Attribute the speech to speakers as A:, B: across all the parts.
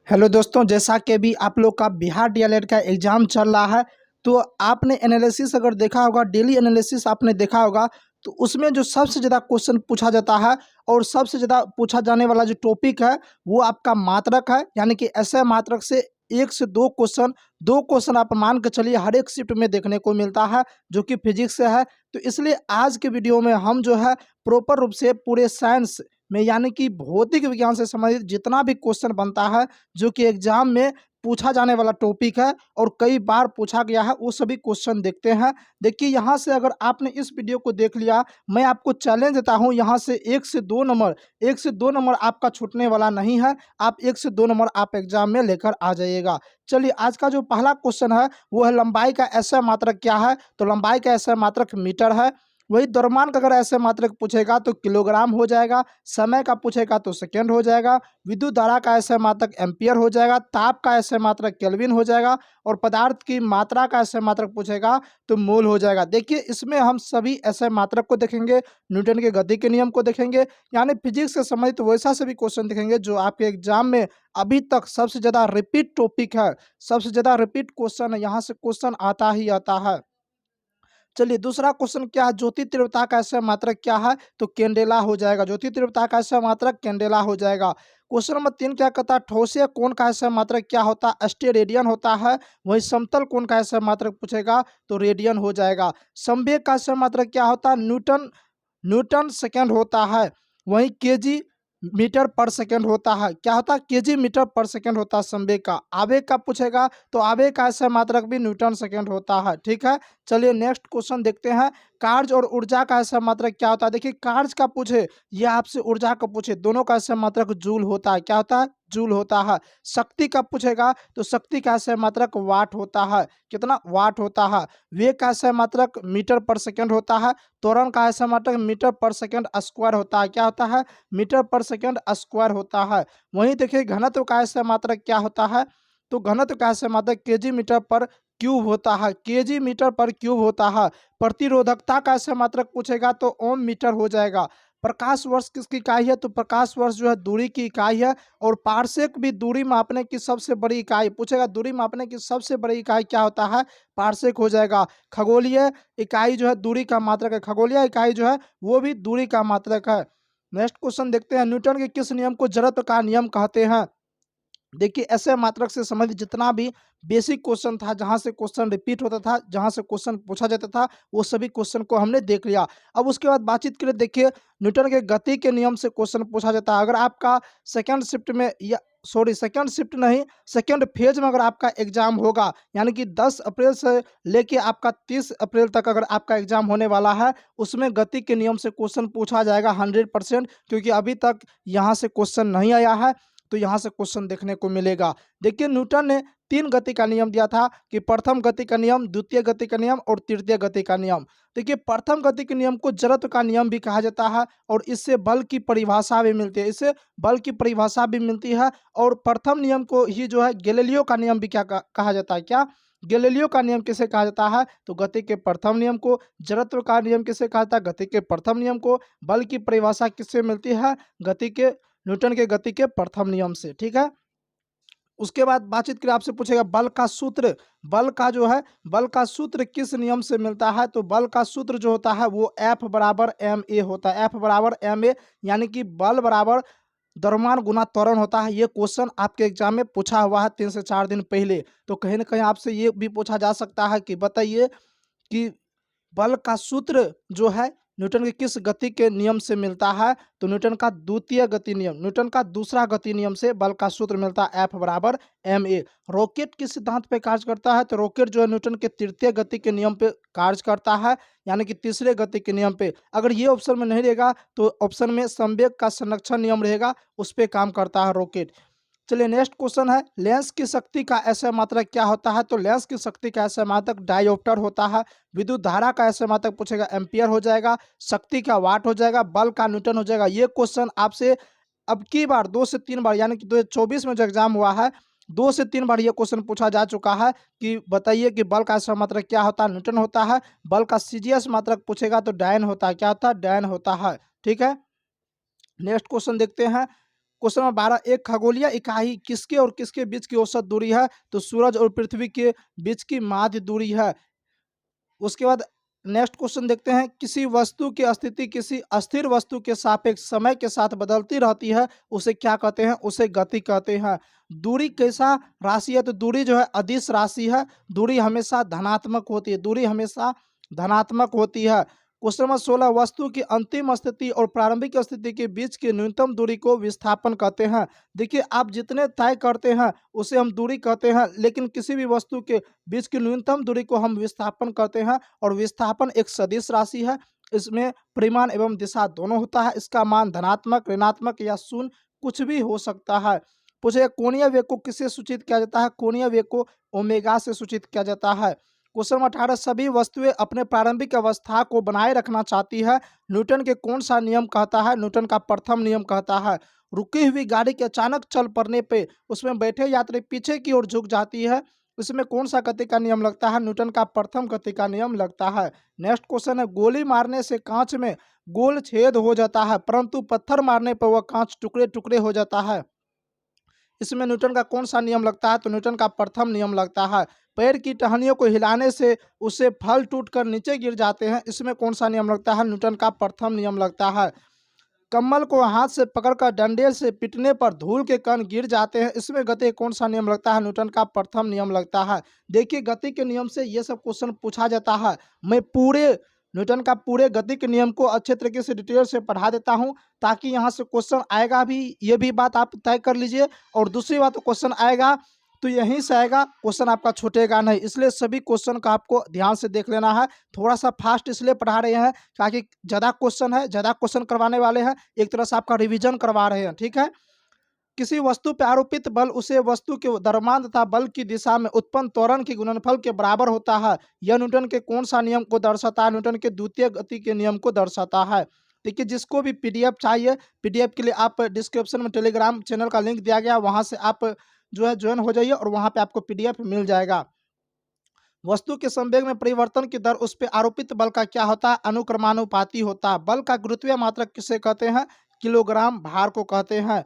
A: Hello दोस्तों, जैसा कि अभी आप लोग का बिहार डीएलएड का एग्ज़ाम चल रहा है, तो आपने एनालिसिस अगर देखा होगा, डेली एनालिसिस आपने देखा होगा, तो उसमें जो सबसे ज़्यादा क्वेश्चन पूछा जाता है और सबसे ज़्यादा पूछा जाने वाला जो टॉपिक है, वो आपका मात्रक है। यानी कि ऐसे मात्रक से 1 से 2 क्वेश्चन आप मान के चलिए हर एक शिफ्ट में देखने को मिलता है, जो कि फिजिक्स से है। तो इसलिए आज के वीडियो में हम जो है प्रॉपर रूप से पूरे साइंस में, यानी कि भौतिक विज्ञान से संबंधित जितना भी क्वेश्चन बनता है, जो कि एग्जाम में पूछा जाने वाला टॉपिक है और कई बार पूछा गया है, वो सभी क्वेश्चन देखते हैं। देखिए, यहाँ से अगर आपने इस वीडियो को देख लिया, मैं आपको चैलेंज देता हूँ, यहाँ से 1 से 2 नंबर आपका छूटने वाला नहीं है। आप 1 से 2 नंबर आप एग्जाम में लेकर आ जाइएगा। चलिए, आज का जो पहला क्वेश्चन है वो है लंबाई का ऐसा मात्रक क्या है। तो लंबाई का ऐसा मात्रक मीटर है। वही द्रव्यमान का अगर ऐसे मात्रक पूछेगा तो किलोग्राम हो जाएगा। समय का पूछेगा तो सेकेंड हो जाएगा। विद्युत धारा का ऐसे मात्रक एम्पियर हो जाएगा। ताप का ऐसे मात्रक केल्विन हो जाएगा। और पदार्थ की मात्रा का ऐसे मात्रक पूछेगा तो मोल हो जाएगा। देखिए, इसमें हम सभी ऐसे मात्रक को देखेंगे, न्यूटन के गति के नियम को देखेंगे, यानी फिजिक्स से संबंधित वैसा सभी क्वेश्चन देखेंगे जो आपके एग्जाम में अभी तक सबसे ज़्यादा रिपीट टॉपिक है, सबसे ज़्यादा रिपीट क्वेश्चन है, यहाँ से क्वेश्चन आता ही आता है। चलिए, दूसरा क्वेश्चन क्या है, ज्योति तीव्रता का ऐसा मात्रक क्या है। तो कैंडेला हो जाएगा। ज्योति तीव्रता का ऐसा मात्रक कैंडेला हो जाएगा। क्वेश्चन नंबर 3 क्या कहता है, ठोसिया कोण का ऐसा मात्रक क्या होता है। अस्टेरेडियन होता है। वही समतल कोण का ऐसा मात्रक पूछेगा तो रेडियन हो जाएगा। संवेग का ऐसा मात्रक क्या होता है, न्यूटन न्यूटन सेकेंड होता है। वहीं केजी मीटर पर सेकेंड होता है। क्या होता है, केजी मीटर पर सेकेंड होता है संवेग का। आवेग का पूछेगा तो आवेग का ऐसा मात्रक भी न्यूटन सेकेंड होता है। ठीक है, चलिए नेक्स्ट क्वेश्चन देखते हैं। कार्य और ऊर्जा का ऐसा मात्रक क्या होता है। देखिए, कार्य का पूछे या आपसे ऊर्जा का पूछे, दोनों का ऐसा मात्रक जूल होता है। क्या होता है, जूल होता है। शक्ति का पूछेगा तो शक्ति का ऐसा मात्रक वाट होता है। कितना, वाट होता है। वेग का ऐसा मात्रक मीटर पर सेकेंड होता है। त्वरण का ऐसा मात्रक मीटर पर सेकेंड स्क्वायर होता है। क्या होता है, मीटर पर सेकेंड स्क्वायर होता है। वहीं देखिए, घनत्व का ऐसा मात्रक क्या होता है। तो घनत्व का ऐसा मात्रक केजी मीटर पर क्यूब होता है। केजी मीटर पर क्यूब होता है। प्रतिरोधकता का ऐसा मात्रक पूछेगा तो ओम मीटर हो जाएगा। प्रकाश वर्ष किसकी इकाई है। तो प्रकाश वर्ष जो है दूरी की इकाई है। और पारसेक भी दूरी मापने की सबसे बड़ी इकाई पूछेगा। दूरी मापने की सबसे बड़ी इकाई क्या होता है, पारसेक हो जाएगा। खगोलीय इकाई जो है दूरी का मात्रक है। खगोलीय इकाई जो है वो भी दूरी का मात्रक है। नेक्स्ट क्वेश्चन देखते हैं, न्यूटन के किस नियम को जड़त्व का नियम कहते हैं। देखिए, ऐसे मात्रक से संबंधित जितना भी बेसिक क्वेश्चन था, जहाँ से क्वेश्चन रिपीट होता था, जहाँ से क्वेश्चन पूछा जाता था, वो सभी क्वेश्चन को हमने देख लिया। अब उसके बाद बातचीत करें, देखिए न्यूटन के गति के नियम से क्वेश्चन पूछा जाता है। अगर आपका सेकंड शिफ्ट में, या सॉरी सेकंड शिफ्ट नहीं, सेकंड फेज में अगर आपका एग्जाम होगा, यानी कि 10 अप्रैल से लेके आपका 30 अप्रैल तक अगर आपका एग्जाम होने वाला है, उसमें गति के नियम से क्वेश्चन पूछा जाएगा 100%, क्योंकि अभी तक यहाँ से क्वेश्चन नहीं आया है, तो यहाँ से क्वेश्चन देखने को मिलेगा। देखिए, न्यूटन ने 3 गति का नियम दिया था कि प्रथम गति का नियम, द्वितीय गति का नियम और तृतीय गति का नियम। देखिए, प्रथम गति के नियम को जड़त्व का नियम भी कहा जाता है और इससे बल की परिभाषा भी मिलती है। इससे बल की परिभाषा भी मिलती है। और प्रथम नियम को ही जो है गैलीलियो का नियम भी क्या कहा जाता है। क्या, गैलीलियो का नियम किसे कहा जाता है। तो गति के प्रथम नियम को। जड़त्व का नियम किसे कहा जाता है, गति के प्रथम नियम को। बल की परिभाषा किससे मिलती है, गति के, न्यूटन के गति के प्रथम नियम से। ठीक है, उसके बाद बातचीत करें, आपसे पूछेगा बल का सूत्र। बल का जो है, बल का सूत्र किस नियम से मिलता है। तो बल का सूत्र जो होता है वो F बराबर एम ए होता है। F बराबर एम ए, यानी कि बल बराबर द्रव्यमान गुना त्वरण होता है। ये क्वेश्चन आपके एग्जाम में पूछा हुआ है 3 से 4 दिन पहले। तो कहीं ना कहीं आपसे ये भी पूछा जा सकता है कि बताइए कि बल का सूत्र जो है न्यूटन के किस गति के नियम से मिलता है। तो न्यूटन का द्वितीय गति नियम, न्यूटन का दूसरा गति नियम से बल का सूत्र मिलता है F बराबर एम ए। रॉकेट किस सिद्धांत पे कार्य करता है। तो रॉकेट जो है न्यूटन के तृतीय गति के नियम पे कार्य करता है, यानी कि तीसरे गति के नियम पे। अगर ये ऑप्शन में नहीं रहेगा तो ऑप्शन में संवेग का संरक्षण नियम रहेगा, उस पर काम करता है रॉकेट। चलिए, नेक्स्ट क्वेश्चन है, लेंस की शक्ति का ऐसा मात्रक क्या होता है। तो लेंस की शक्ति का ऐसा मात्रक डायोप्टर होता है। विद्युत धारा का ऐसा मात्रक पूछेगा, एम्पियर हो जाएगा। शक्ति का वाट हो जाएगा। बल का न्यूटन हो जाएगा। ये क्वेश्चन आपसे अब की बार 2 से 3 बार, यानी कि 2024 में जो एग्जाम हुआ है, 2 से 3 बार ये क्वेश्चन पूछा जा चुका है कि बताइए कि बल का ऐसा मात्रक क्या होता है। न्यूटन होता है। बल का सीजीएस मात्रक पूछेगा तो डायन होता है। क्या होता है, डायन होता है। ठीक है, नेक्स्ट क्वेश्चन देखते हैं। क्वेश्चन नंबर 12, एक खगोलीय इकाई किसके और किसके बीच की औसत दूरी है? तो सूरज और पृथ्वी के बीच की माध्य दूरी है। उसके बाद नेक्स्ट क्वेश्चन देखते हैं, किसी वस्तु की स्थिति किसी अस्थिर वस्तु के सापेक्ष समय के साथ बदलती रहती है, उसे क्या कहते हैं? उसे गति कहते हैं। दूरी कैसा राशि है? तो दूरी जो है अदिश राशि है। दूरी हमेशा धनात्मक होती है, दूरी हमेशा धनात्मक होती है। क्वेश्चन नंबर 16, वस्तु की अंतिम स्थिति और प्रारंभिक स्थिति के बीच की न्यूनतम दूरी को विस्थापन कहते हैं। देखिए, आप जितने तय करते हैं उसे हम दूरी कहते हैं, लेकिन किसी भी वस्तु के बीच की न्यूनतम दूरी को हम विस्थापन कहते हैं। और विस्थापन एक सदिश राशि है, इसमें परिमाण एवं दिशा दोनों होता है। इसका मान धनात्मक, ऋणात्मक या शून्य कुछ भी हो सकता है। पूछे, कोणीय वेग को किससे सूचित किया जाता है? कोणीय वेग को ओमेगा से सूचित किया जाता है। क्वेश्चन नंबर 18, सभी वस्तुएं अपने प्रारंभिक अवस्था को बनाए रखना चाहती है, न्यूटन के कौन सा नियम कहता है? न्यूटन का प्रथम नियम कहता है। रुकी हुई गाड़ी के अचानक चल पड़ने पे उसमें बैठे यात्री पीछे की ओर झुक जाती है, इसमें कौन सा गति का नियम लगता है? न्यूटन का प्रथम गति का नियम लगता है। नेक्स्ट क्वेश्चन है, गोली मारने से कांच में गोल छेद हो जाता है, परंतु पत्थर मारने पर वह कांच टुकड़े टुकड़े हो जाता है, इसमें न्यूटन का कौन सा नियम लगता है? तो न्यूटन का प्रथम नियम लगता है। पैर की टहनियों को हिलाने से उससे फल टूटकर नीचे गिर जाते हैं, इसमें कौन सा नियम लगता है? न्यूटन का प्रथम नियम लगता है। कम्बल को हाथ से पकड़कर डंडे से पीटने पर धूल के कण गिर जाते हैं, इसमें गति कौन सा नियम लगता है? न्यूटन का प्रथम नियम लगता है। देखिए, गति के नियम से ये सब क्वेश्चन पूछा जाता है। मैं पूरे न्यूटन का पूरे गति के नियम को अच्छे तरीके से डिटेल से पढ़ा देता हूँ, ताकि यहाँ से क्वेश्चन आएगा भी, ये भी बात आप तय कर लीजिए। और दूसरी बात, क्वेश्चन आएगा तो यहीं से आएगा, क्वेश्चन आपका छूटेगा नहीं, इसलिए सभी क्वेश्चन का आपको ध्यान से देख लेना है। थोड़ा सा फास्ट इसलिए पढ़ा रहे हैं ताकि ज़्यादा क्वेश्चन है, ज़्यादा क्वेश्चन करवाने वाले हैं, एक तरह से आपका रिवीजन करवा रहे हैं, ठीक है। किसी वस्तु पर आरोपित बल उसे वस्तु के द्रव्यमान तथा बल की दिशा में उत्पन्न त्वरण के गुणनफल के बराबर होता है, यह न्यूटन के कौन सा नियम को दर्शाता है? न्यूटन के द्वितीय गति के नियम को दर्शाता है। देखिए, जिसको भी पीडीएफ चाहिए, पीडीएफ के लिए आप डिस्क्रिप्शन में टेलीग्राम चैनल का लिंक दिया गया, वहां से आप जो है ज्वाइन हो जाइए और वहां पे आपको पीडीएफ मिल जाएगा। वस्तु के संवेग में परिवर्तन की दर उस पर आरोपित बल का क्या होता है? अनुक्रमानुपाती होता है। बल का गुरुत्वीय मात्रक किसे कहते हैं? किलोग्राम भार को कहते हैं।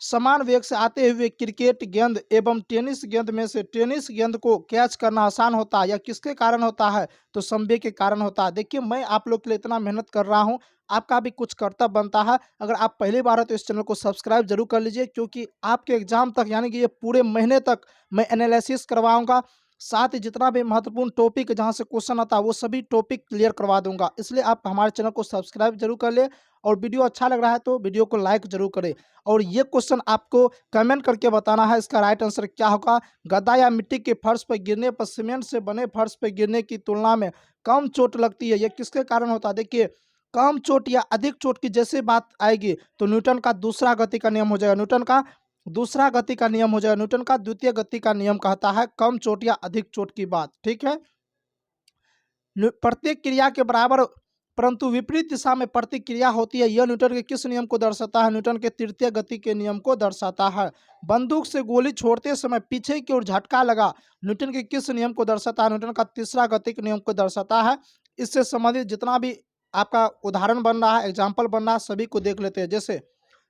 A: समान वेग से आते हुए क्रिकेट गेंद एवं टेनिस गेंद में से टेनिस गेंद को कैच करना आसान होता है, यह किसके कारण होता है? तो संवेग के कारण होता है। देखिए, मैं आप लोग के लिए इतना मेहनत कर रहा हूं, आपका भी कुछ कर्तव्य बनता है। अगर आप पहली बार है तो इस चैनल को सब्सक्राइब जरूर कर लीजिए, क्योंकि आपके एग्जाम तक, यानी कि ये पूरे महीने तक मैं एनालिसिस करवाऊंगा, साथ ही जितना भी महत्वपूर्ण टॉपिक जहां से क्वेश्चन आता है वो सभी टॉपिक क्लियर करवा दूंगा। इसलिए आप हमारे चैनल को सब्सक्राइब जरूर कर ले, और वीडियो अच्छा लग रहा है तो वीडियो को लाइक जरूर करें। और ये क्वेश्चन आपको कमेंट करके बताना है, इसका राइट आंसर क्या होगा। गद्दा या मिट्टी के फर्श पर गिरने पर सीमेंट से बने फर्श पर गिरने की तुलना में कम चोट लगती है, यह किसके कारण होता है? देखिए, कम चोट या अधिक चोट की जैसे बात आएगी तो न्यूटन का दूसरा गति का नियम हो जाएगा, न्यूटन का दूसरा गति का नियम हो जाएगा। न्यूटन का द्वितीय गति का नियम कहता है कम चोट या अधिक चोट की बात, ठीक है। प्रत्येक क्रिया के बराबर परंतु विपरीत दिशा में प्रतिक्रिया होती है, यह न्यूटन के किस नियम को दर्शाता है? न्यूटन के तृतीय गति के नियम को दर्शाता है। बंदूक से गोली छोड़ते समय पीछे की ओर झटका लगा, न्यूटन के किस नियम को दर्शाता है? न्यूटन का तीसरा गति के नियम को दर्शाता है। इससे संबंधित जितना भी आपका उदाहरण बन रहा है, एग्जाम्पल बन रहा है, सभी को देख लेते हैं। जैसे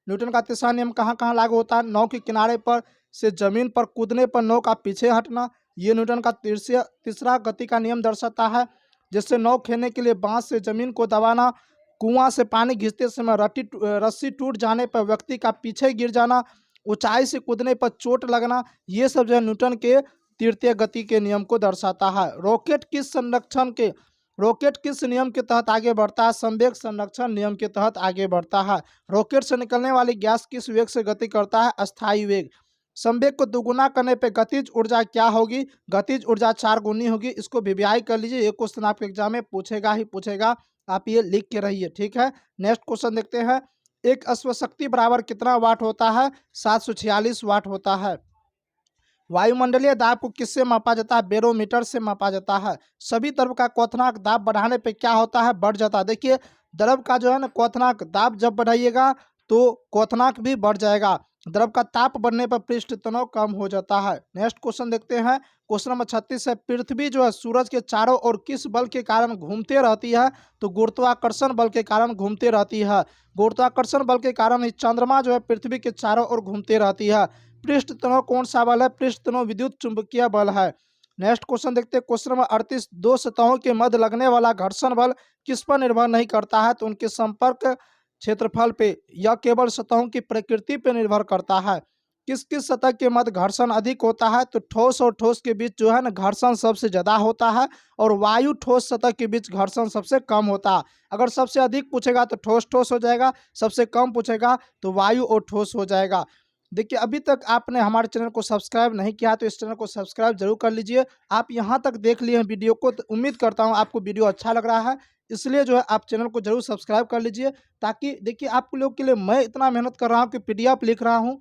A: न्यूटन का तीसरा नियम कहाँ कहाँ लागू होता है? नाव के किनारे पर से जमीन पर कूदने पर नाव का पीछे हटना, ये न्यूटन का तीसरा गति का नियम दर्शाता है। जैसे नाव खेलने के लिए बांस से जमीन को दबाना, कुआं से पानी खींचते समय रस्सी टूट जाने पर व्यक्ति का पीछे गिर जाना, ऊंचाई से कूदने पर चोट लगना, ये सब जो है न्यूटन के तृतीय गति के नियम को दर्शाता है। रॉकेट किस नियम के तहत आगे बढ़ता है? संवेग संरक्षण नियम के तहत आगे बढ़ता है। रॉकेट से निकलने वाली गैस किस वेग से गति करता है? अस्थायी वेग। संवेग को दोगुना करने पे गतिज ऊर्जा क्या होगी? गतिज ऊर्जा 4 गुनी होगी। इसको वीवीआई कर लीजिए, ये क्वेश्चन आपके एग्जाम में पूछेगा ही पूछेगा, आप ये लिख के रहिए, ठीक है। नेक्स्ट क्वेश्चन देखते हैं, एक अश्वशक्ति बराबर कितना वाट होता है? 746 वाट होता है। वायुमंडलीय दाब को किससे मापा जाता है? बैरोमीटर से मापा जाता है। सभी द्रव का क्वथनांक दाब बढ़ाने पे क्या होता है? बढ़ जाता है। देखिए, द्रव का जो है ना क्वथनांक दाब जब बढ़ाइएगा तो क्वथनांक भी बढ़ जाएगा। द्रव का ताप बढ़ने पर पृष्ठ तनाव कम हो जाता है। नेक्स्ट क्वेश्चन देखते हैं। क्वेश्चन नंबर 36 है, पृथ्वी जो है सूरज के चारों ओर किस बल के कारण घूमते रहती है? तो गुरुत्वाकर्षण बल के कारण घूमते रहती है। गुरुत्वाकर्षण बल के कारण ही चंद्रमा जो है पृथ्वी के चारों ओर घूमते रहती है। पृष्ठ तनाव कौन सा बल है? पृष्ठ तनाव विद्युत चुंबकीय बल है। नेक्स्ट क्वेश्चन देखते हैं। क्वेश्चन नंबर 38, दो सतहों के मध्य लगने वाला घर्षण बल किस पर निर्भर नहीं करता है? तो उनके संपर्क क्षेत्रफल पे, यह केवल सतहों की प्रकृति पे निर्भर करता है। किस किस सतह के मध्य घर्षण अधिक होता है? तो ठोस और ठोस के बीच जो है ना घर्षण सबसे ज्यादा होता है और वायु ठोस सतह के बीच घर्षण सबसे कम होता है। अगर सबसे अधिक पूछेगा तो ठोस ठोस हो जाएगा, सबसे कम पूछेगा तो वायु और ठोस हो जाएगा। देखिए, अभी तक आपने हमारे चैनल को सब्सक्राइब नहीं किया तो इस चैनल को सब्सक्राइब जरूर कर लीजिए। आप यहाँ तक देख लिए हैं वीडियो को तो उम्मीद करता हूँ आपको वीडियो अच्छा लग रहा है, इसलिए जो है आप चैनल को जरूर सब्सक्राइब कर लीजिए, ताकि देखिए आप लोग के लिए मैं इतना मेहनत कर रहा हूँ कि पीडीएफ लिख रहा हूँ।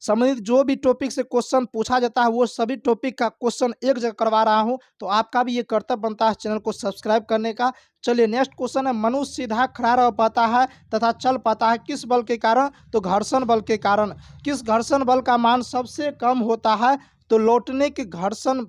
A: संबंधित जो भी टॉपिक से क्वेश्चन पूछा जाता है वो सभी टॉपिक का क्वेश्चन एक जगह करवा रहा हूं, तो आपका भी ये कर्तव्य बनता है चैनल को सब्सक्राइब करने का। चलिए नेक्स्ट क्वेश्चन है, मनुष्य सीधा खड़ा रह पाता है तथा चल पाता है किस बल के कारण? तो घर्षण बल के कारण। किस घर्षण बल का मान सबसे कम होता है? तो लौटने के घर्षण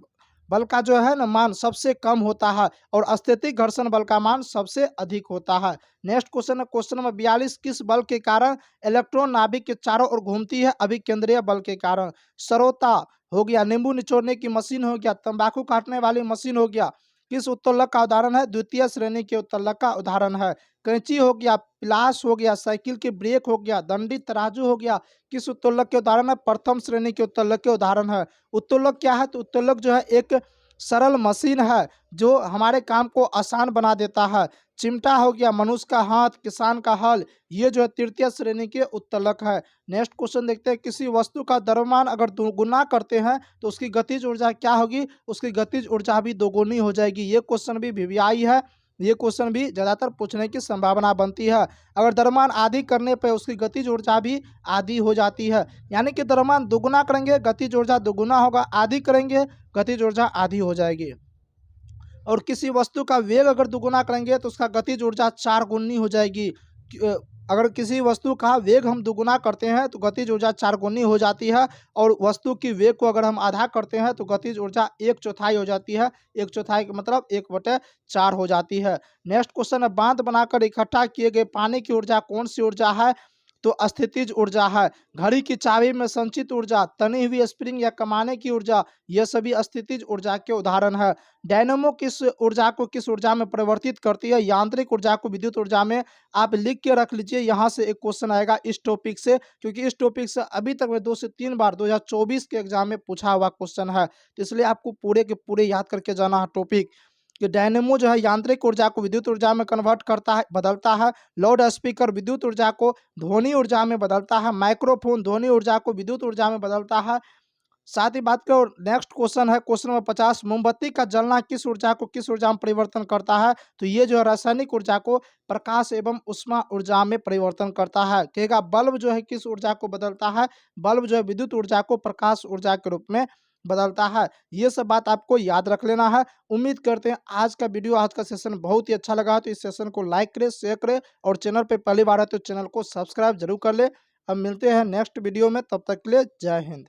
A: बल का जो है ना मान सबसे कम होता है और स्थैतिक घर्षण बल का मान सबसे अधिक होता है। नेक्स्ट क्वेश्चन है, क्वेश्चन नंबर 42, किस बल के कारण इलेक्ट्रॉन नाभिक के चारों ओर घूमती है? अभिकेंद्रीय बल के कारण। सरोता हो गया, नींबू निचोड़ने की मशीन हो गया, तंबाकू काटने वाली मशीन हो गया, किस उत्तोलक का उदाहरण है? द्वितीय श्रेणी के उत्तोलक का उदाहरण है। कैंची हो गया, पिलास हो गया, साइकिल के ब्रेक हो गया, दंडी तराजू हो गया, किस उत्तोलक के उदाहरण है? प्रथम श्रेणी के उत्तोलक के उदाहरण है। उत्तोलक क्या है? तो उत्तोलक जो है एक सरल मशीन है जो हमारे काम को आसान बना देता है। चिमटा हो गया, मनुष्य का हाथ, किसान का हल, ये जो है तृतीय श्रेणी के उत्तोलक है। नेक्स्ट क्वेश्चन देखते हैं, किसी वस्तु का द्रव्यमान अगर दोगुना करते हैं तो उसकी गतिज ऊर्जा क्या होगी? उसकी गतिज ऊर्जा भी दोगुनी हो जाएगी। ये क्वेश्चन भी वीवीआई है, ये क्वेश्चन भी ज़्यादातर पूछने की संभावना बनती है। अगर द्रव्यमान आधी करने पर उसकी गतिज ऊर्जा भी आधी हो जाती है, यानी कि द्रव्यमान दोगुना करेंगे गतिज ऊर्जा दोगुना होगा, आधी करेंगे गतिज ऊर्जा आधी हो जाएगी। और किसी वस्तु का वेग अगर दुगुना करेंगे तो उसका गतिज ऊर्जा 4 गुनी हो जाएगी। अगर किसी वस्तु का वेग हम दुगुना करते हैं तो गतिज ऊर्जा 4 गुनी हो जाती है और वस्तु की वेग को अगर हम आधा करते हैं तो गतिज ऊर्जा 1/4 हो जाती है। 1/4 का मतलब 1/4 हो जाती है। नेक्स्ट क्वेश्चन है, बांध बनाकर इकट्ठा किए गए पानी की ऊर्जा कौन सी ऊर्जा है? तो स्थितिज ऊर्जा है। घड़ी की चाबी में संचित ऊर्जा, तनी हुई स्प्रिंग या कमाने की ऊर्जा, यह सभी स्थितिज ऊर्जा के उदाहरण है। डायनेमो किस ऊर्जा को किस ऊर्जा में परिवर्तित करती है? यांत्रिक ऊर्जा को विद्युत ऊर्जा में। आप लिख के रख लीजिए, यहाँ से एक क्वेश्चन आएगा इस टॉपिक से, क्योंकि इस टॉपिक से अभी तक में 2 से 3 बार 2024 के एग्जाम में पूछा हुआ क्वेश्चन है, तो इसलिए आपको पूरे के पूरे याद करके जाना है टॉपिक कि डायनेमो जो है यांत्रिक ऊर्जा को विद्युत ऊर्जा में कन्वर्ट करता है, बदलता है। लाउड स्पीकर विद्युत ऊर्जा को ध्वनि ऊर्जा में बदलता है। माइक्रोफोन ध्वनि ऊर्जा को विद्युत ऊर्जा में बदलता है। साथ ही बात करो, नेक्स्ट क्वेश्चन है क्वेश्चन नंबर 50, मोमबत्ती का जलना किस ऊर्जा को किस ऊर्जा में परिवर्तन करता है? तो ये जो है रासायनिक ऊर्जा को प्रकाश एवं उष्मा ऊर्जा में परिवर्तन करता है। कहेगा बल्ब जो है किस ऊर्जा को बदलता है? बल्ब जो है विद्युत ऊर्जा को प्रकाश ऊर्जा के रूप में बदलता है। ये सब बात आपको याद रख लेना है। उम्मीद करते हैं आज का वीडियो, आज का सेशन बहुत ही अच्छा लगा, तो इस सेशन को लाइक करें, शेयर करें और चैनल पे पहली बार है तो चैनल को सब्सक्राइब जरूर कर ले। अब मिलते हैं नेक्स्ट वीडियो में, तब तक के लिए जय हिंद।